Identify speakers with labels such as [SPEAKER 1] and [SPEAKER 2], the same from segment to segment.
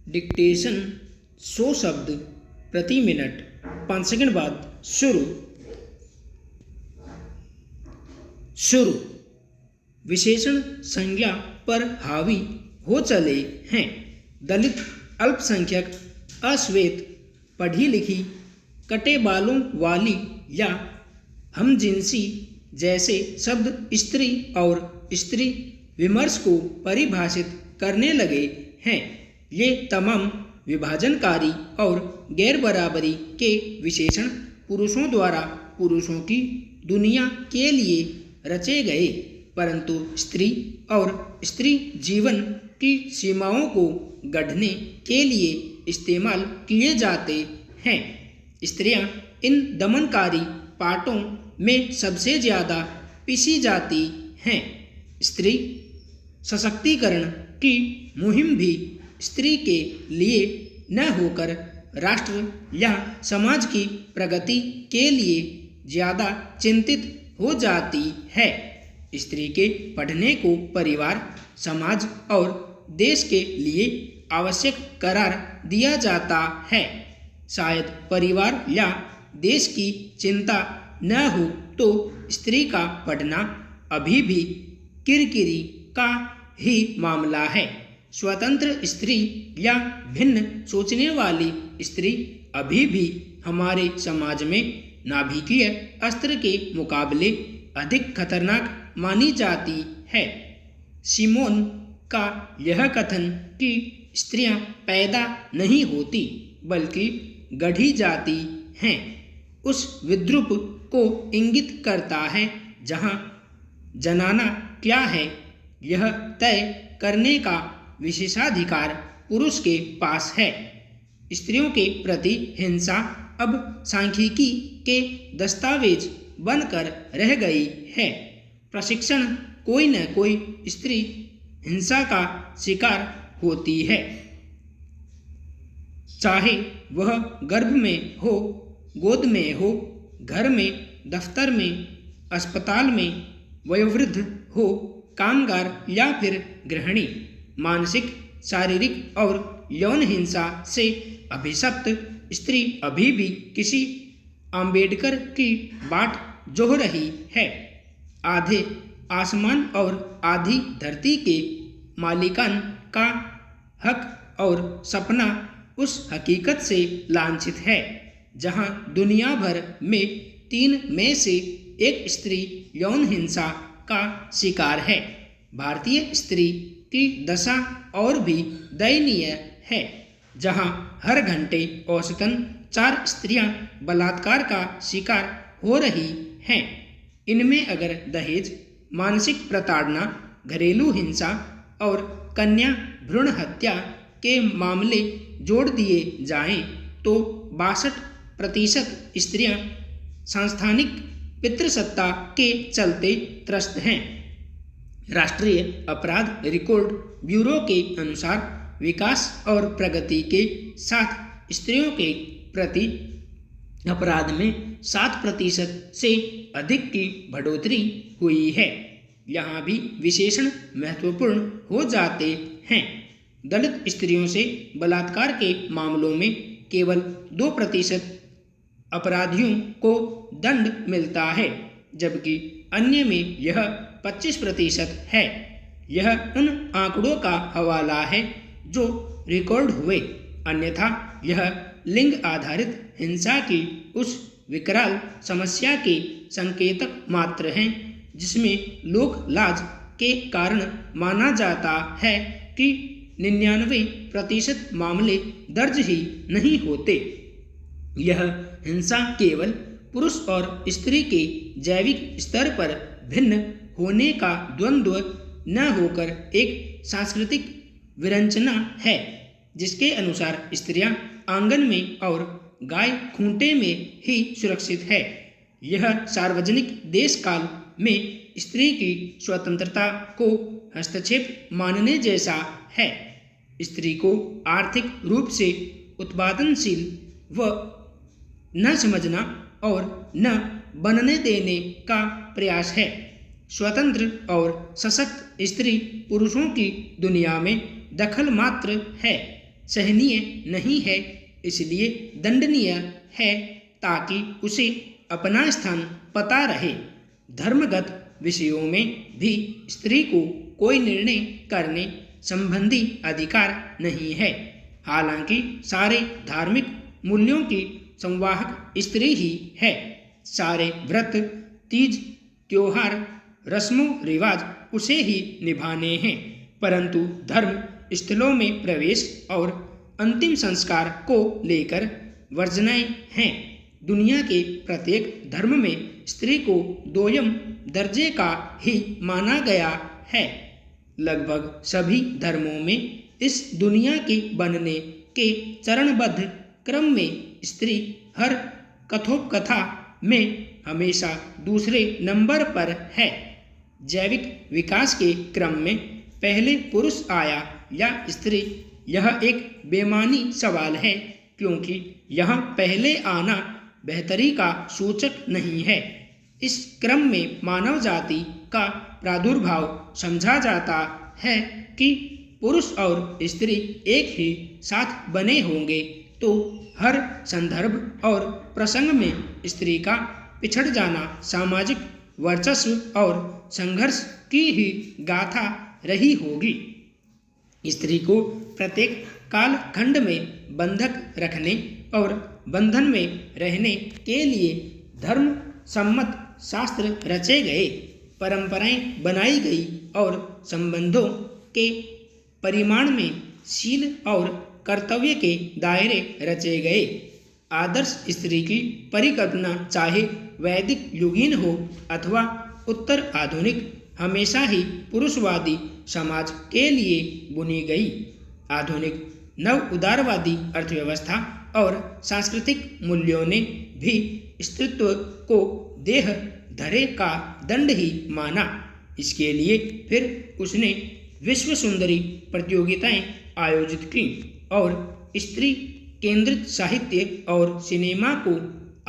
[SPEAKER 1] Dictation 100 शब्द प्रति minute 5 second बाद शुरू। शुरू। विशेषण संज्ञा पर हावी हो चले हैं। दलित, अल्पसंख्यक, अश्वेत, पढ़ी लिखी, कटे बालों वाली या हमजिनसी जैसे शब्द स्त्री और स्त्री विमर्श को परिभाषित करने लगे हैं। ये तमाम विभाजनकारी और गैर बराबरी के विशेषण पुरुषों द्वारा पुरुषों की दुनिया के लिए रचे गए, परंतु स्त्री और स्त्री जीवन की सीमाओं को गढ़ने के लिए इस्तेमाल किए जाते हैं। स्त्रियां इन दमनकारी पाठों में सबसे ज़्यादा पिसी जाती हैं। स्त्री सशक्तिकरण की मुहिम भी स्त्री के लिए न होकर राष्ट्र या समाज की प्रगति के लिए ज़्यादा चिंतित हो जाती है। स्त्री के पढ़ने को परिवार, समाज और देश के लिए आवश्यक करार दिया जाता है। शायद परिवार या देश की चिंता न हो तो स्त्री का पढ़ना अभी भी किरकिरी का ही मामला है। स्वतंत्र स्त्री या भिन्न सोचने वाली स्त्री अभी भी हमारे समाज में नाभिकीय अस्त्र के मुकाबले अधिक खतरनाक मानी जाती है। सिमोन का यह कथन कि स्त्रियां पैदा नहीं होती बल्कि गढ़ी जाती हैं, उस विद्रूप को इंगित करता है जहां जनाना क्या है यह तय करने का विशेषाधिकार पुरुष के पास है। स्त्रियों के प्रति हिंसा अब सांख्यिकी के दस्तावेज बनकर रह गई है। प्रशिक्षण कोई न कोई स्त्री हिंसा का शिकार होती है, चाहे वह गर्भ में हो, गोद में हो, घर में, दफ्तर में, अस्पताल में, वयोवृद्ध हो, कामगार या फिर गृहिणी। मानसिक, शारीरिक और यौन हिंसा से अभिशप्त स्त्री अभी भी किसी आम्बेडकर की बाट जोह रही है। आधे आसमान और आधी धरती के मालिकान का हक और सपना उस हकीकत से लांछित है जहां दुनिया भर में 3 में से 1 स्त्री यौन हिंसा का शिकार है। भारतीय स्त्री की दशा और भी दयनीय है, जहां हर घंटे औसतन 4 स्त्रियां बलात्कार का शिकार हो रही हैं। इनमें अगर दहेज, मानसिक प्रताड़ना, घरेलू हिंसा और कन्या भ्रूण हत्या के मामले जोड़ दिए जाएं तो 62% स्त्रियां सांस्थानिक पितृसत्ता के चलते त्रस्त हैं। राष्ट्रीय अपराध रिकॉर्ड ब्यूरो के अनुसार विकास और प्रगति के साथ स्त्रियों के प्रति अपराध में 7% से अधिक की बढ़ोतरी हुई है। यहाँ भी विशेषण महत्वपूर्ण हो जाते हैं। दलित स्त्रियों से बलात्कार के मामलों में केवल 2% अपराधियों को दंड मिलता है, जबकि अन्य में यह 25% है। यह उन आंकड़ों का हवाला है जो रिकॉर्ड हुए, अन्यथा यह लिंग आधारित हिंसा की उस विकराल समस्या के संकेतक मात्र हैं जिसमें लोक लाज के कारण माना जाता है कि 99% मामले दर्ज ही नहीं होते। यह हिंसा केवल पुरुष और स्त्री के जैविक स्तर पर भिन्न होने का द्वंद्व न होकर एक सांस्कृतिक विरंचना है, जिसके अनुसार स्त्रियां आंगन में और गाय खूंटे में ही सुरक्षित है। यह सार्वजनिक देश काल में स्त्री की स्वतंत्रता को हस्तक्षेप मानने जैसा है। स्त्री को आर्थिक रूप से उत्पादनशील व न समझना और न बनने देने का प्रयास है। स्वतंत्र और सशक्त स्त्री पुरुषों की दुनिया में दखल मात्र है। सहनीय नहीं है, इसलिए दंडनीय है, ताकि उसे अपना स्थान पता रहे। धर्मगत विषयों में भी स्त्री को कोई निर्णय करने संबंधी अधिकार नहीं है। हालांकि सारे धार्मिक मूल्यों की संवाहक स्त्री ही है। सारे व्रत, तीज, त्योहार, रस्मों रिवाज उसे ही निभाने हैं, परंतु धर्म स्थलों में प्रवेश और अंतिम संस्कार को लेकर वर्जनाएं हैं। दुनिया के प्रत्येक धर्म में स्त्री को दोयम दर्जे का ही माना गया है। लगभग सभी धर्मों में इस दुनिया के बनने के चरणबद्ध क्रम में स्त्री हर कथोपकथा में हमेशा दूसरे नंबर पर है। जैविक विकास के क्रम में पहले पुरुष आया या स्त्री, यह एक बेमानी सवाल है, क्योंकि यह पहले आना बेहतरी का सूचक नहीं है। इस क्रम में मानव जाति का प्रादुर्भाव समझा जाता है कि पुरुष और स्त्री एक ही साथ बने होंगे तो हर संदर्भ और प्रसंग में स्त्री का पिछड़ जाना सामाजिक वर्चस्व और संघर्ष की ही गाथा रही होगी। स्त्री को प्रत्येक कालखंड में बंधक रखने और बंधन में रहने के लिए धर्म सम्मत शास्त्र रचे गए, परंपराएं बनाई गई और संबंधों के परिमाण में शील और कर्तव्य के दायरे रचे गए। आदर्श स्त्री की परिकल्पना चाहे वैदिक युगीन हो अथवा उत्तर आधुनिक, हमेशा ही पुरुषवादी समाज के लिए बुनी गई। आधुनिक नव उदारवादी अर्थव्यवस्था और सांस्कृतिक मूल्यों ने भी स्त्रीत्व को देह धरे का दंड ही माना। इसके लिए फिर उसने विश्व सुंदरी प्रतियोगिताएं आयोजित की और स्त्री केंद्रित साहित्य और सिनेमा को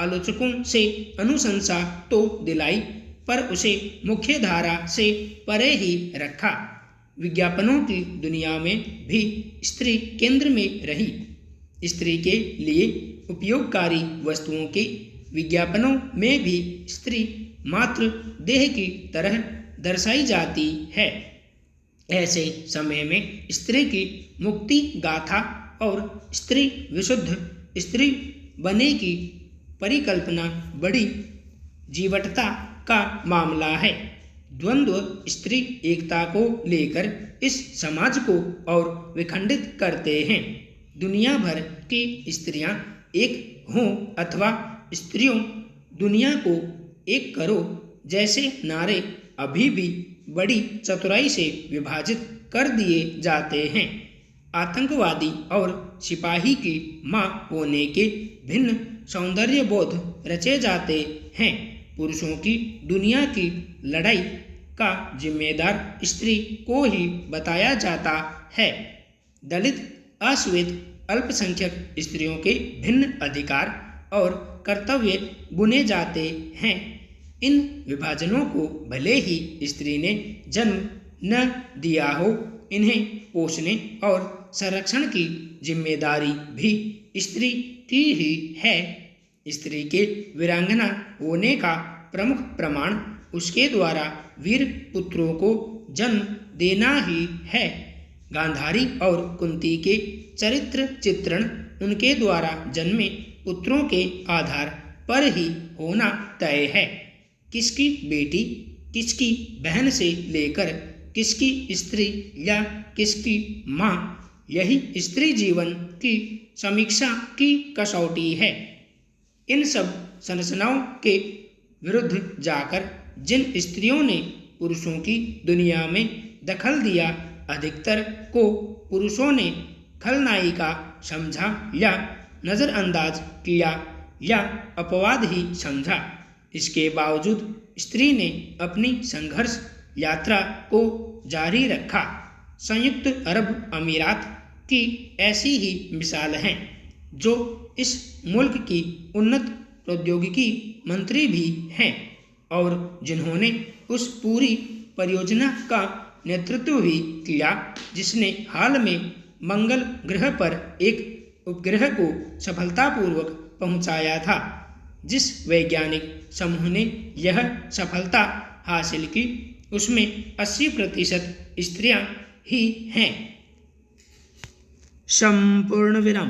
[SPEAKER 1] आलोचकों से अनुशंसा तो दिलाई, पर उसे मुख्य धारा से परे ही रखा। विज्ञापनों की दुनिया में भी स्त्री केंद्र में रही। स्त्री के लिए उपयोगकारी वस्तुओं के विज्ञापनों में भी स्त्री मात्र देह की तरह दर्शाई जाती है। ऐसे समय में स्त्री की मुक्ति गाथा और स्त्री विशुद्ध स्त्री बने की परिकल्पना बड़ी जीवटता का मामला है। द्वंद्व स्त्री एकता को लेकर इस समाज को और विखंडित करते हैं। दुनिया भर की स्त्रियां एक हों अथवा स्त्रियों दुनिया को एक करो जैसे नारे अभी भी बड़ी चतुराई से विभाजित कर दिए जाते हैं। आतंकवादी और सिपाही की मां होने के भिन्न सौंदर्य बोध रचे जाते हैं। पुरुषों की दुनिया की लड़ाई का जिम्मेदार स्त्री को ही बताया जाता है। दलित, अश्वेत, अल्पसंख्यक स्त्रियों के भिन्न अधिकार और कर्तव्य बुने जाते हैं। इन विभाजनों को भले ही स्त्री ने जन्म न दिया हो, इन्हें पोषने और संरक्षण की जिम्मेदारी भी स्त्री की ही है। स्त्री के वीरांगना होने का प्रमुख प्रमाण उसके द्वारा वीर पुत्रों को जन्म देना ही है। गांधारी और कुंती के चरित्र चित्रण उनके द्वारा जन्मे पुत्रों के आधार पर ही होना तय है। किसकी बेटी, किसकी बहन से लेकर किसकी स्त्री या किसकी माँ, यही स्त्री जीवन की समीक्षा की कसौटी है। इन सब संरचनाओं के विरुद्ध जाकर जिन स्त्रियों ने पुरुषों की दुनिया में दखल दिया, अधिकतर को पुरुषों ने खलनायिका समझा या नज़रअंदाज किया या अपवाद ही समझा। इसके बावजूद स्त्री ने अपनी संघर्ष यात्रा को जारी रखा। संयुक्त अरब अमीरात की ऐसी ही मिसाल हैं, जो इस मुल्क की उन्नत प्रौद्योगिकी मंत्री भी हैं और जिन्होंने उस पूरी परियोजना का नेतृत्व भी किया जिसने हाल में मंगल ग्रह पर एक उपग्रह को सफलतापूर्वक पहुंचाया था। जिस वैज्ञानिक समूह ने यह सफलता हासिल की उसमें 80% स्त्रियां ही हैं। संपूर्ण विराम।